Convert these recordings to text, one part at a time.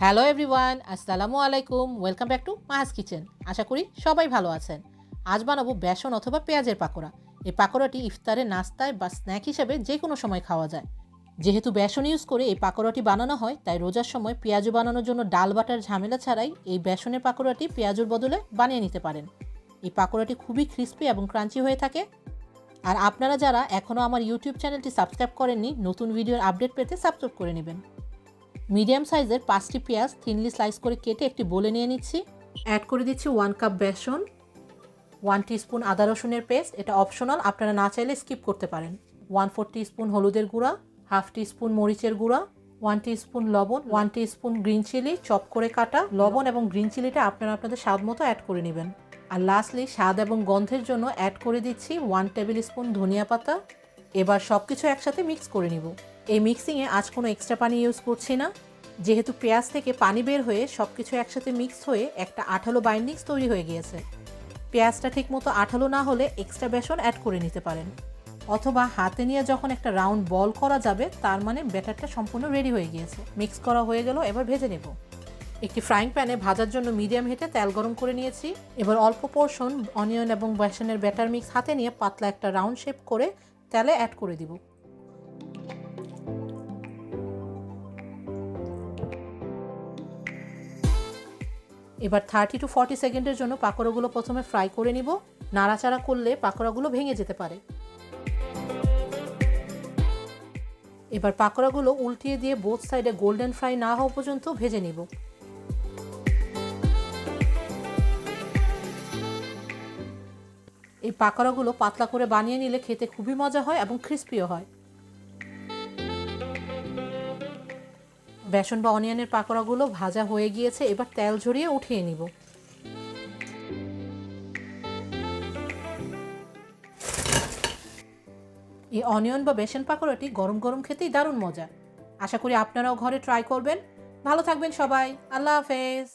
Hello everyone, আসসালামু আলাইকুম। Welcome back to Maha's kitchen. আশা করি সবাই ভালো আছেন। আজ বানাবো বেসন অথবা পেঁয়াজের পাকোড়া। এই পাকোড়াটি ইফতারে, নাস্তায় বা স্ন্যাক হিসেবে যে কোনো সময় খাওয়া যায়। যেহেতু বেসন ইউজ করে এই পাকোড়াটি বানানো হয়, তাই রোজার সময় পেঁয়াজু বানানোর জন্য ডাল বাটার ঝামেলা ছাড়াই এই বেসনের পাকোড়াটি পেঁয়াজুর বদলে বানিয়ে নিতে পারেন। এই পাকোড়াটি খুবই ক্রিস্পি এবং ক্রাঞ্চি হয়ে থাকে। আর আপনারা যারা এখনও আমার ইউটিউব চ্যানেলটি সাবস্ক্রাইব করেননি, নতুন ভিডিওর আপডেট পেতে সাবস্ক্রাইব করে নেবেন। মিডিয়াম সাইজের 5টি পেঁয়াজ থিনলি স্লাইস করে কেটে একটি বোলে নিয়ে নিচ্ছি। অ্যাড করে দিচ্ছি 1 কাপ বেসন, 1 টিস্পুন আদা রসুনের পেস্ট, এটা অপশনাল, আপনারা না চাইলে স্কিপ করতে পারেন। 1/4 টিস্পুন হলুদের গুঁড়া, 1/2 টিস্পুন মরিচের গুঁড়া, 1 টিস্পুন লবণ, 1 টিস্পুন গ্রিন চিলি চপ করে কাটা। লবণ এবং গ্রিন চিলিটা আপনারা আপনাদের স্বাদ মতো অ্যাড করে নেবেন। আর লাস্টলি স্বাদ এবং গন্ধের জন্য অ্যাড করে দিচ্ছি 1 টেবিল স্পুন ধনিয়া পাতা। এবার সব কিছু একসাথে মিক্স করে নিব। এই মিক্সিংয়ে আজ কোনো এক্সট্রা পানি ইউজ করছি না, যেহেতু পেঁয়াজ থেকে পানি বের হয়ে সব কিছু একসাথে মিক্স হয়ে একটা আঠালো বাইন্ডিংস তৈরি হয়ে গিয়েছে। পেঁয়াজটা ঠিকমতো আঠালো না হলে এক্সট্রা বেসন অ্যাড করে নিতে পারেন, অথবা হাতে নিয়ে যখন একটা রাউন্ড বল করা যাবে তার মানে ব্যাটারটা সম্পূর্ণ রেডি হয়ে গিয়েছে। মিক্স করা হয়ে গেল, এবার ভেজে নেব। একটি ফ্রাইং প্যানে ভাজার জন্য মিডিয়াম হিটে তেল গরম করে নিয়েছি। এবার অল্প পোর্শন অনিয়ন এবং বেসনের ব্যাটার মিক্স হাতে নিয়ে পাতলা একটা রাউন্ড শেপ করে তেলে অ্যাড করে দিব। এবার 30 to 40 সেকেন্ডের জন্য পাকোড়াগুলো প্রথমে ফ্রাই করে নিব। নাড়াচাড়া করলে পাকোড়াগুলো ভেঙে যেতে পারে। এবার পাকোড়াগুলো উল্টিয়ে দিয়ে বোথ সাইডে গোল্ডেন ফ্রাই না হওয়া পর্যন্ত ভেজে নিব। এই পাকোড়াগুলো পাতলা করে বানিয়ে নিলে খেতে খুবই মজা হয় এবং ক্রিস্পিও হয়। বেসন বা অনিয়নের পাকোড়াগুলো ভাজা হয়ে গিয়েছে, এবার তেল ঝরিয়ে উঠিয়ে নিব। এই অনিয়ন বা বেসন পাকোড়াটি গরম গরম খেতেই দারুণ মজা। আশা করি আপনারাও ঘরে ট্রাই করবেন। ভালো থাকবেন সবাই। আল্লাহ হাফেজ।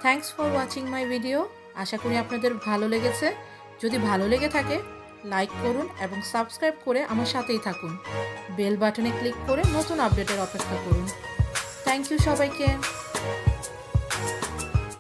Thanks for watching my video. আশা করি আপনাদের ভালো লেগেছে। যদি ভালো লেগে থাকে লাইক করুন এবং সাবস্ক্রাইব করে আমার সাথেই থাকুন। বেল বাটনে ক্লিক করে নতুন আপডেটের অপেক্ষা করুন। থ্যাংক ইউ সবাইকে।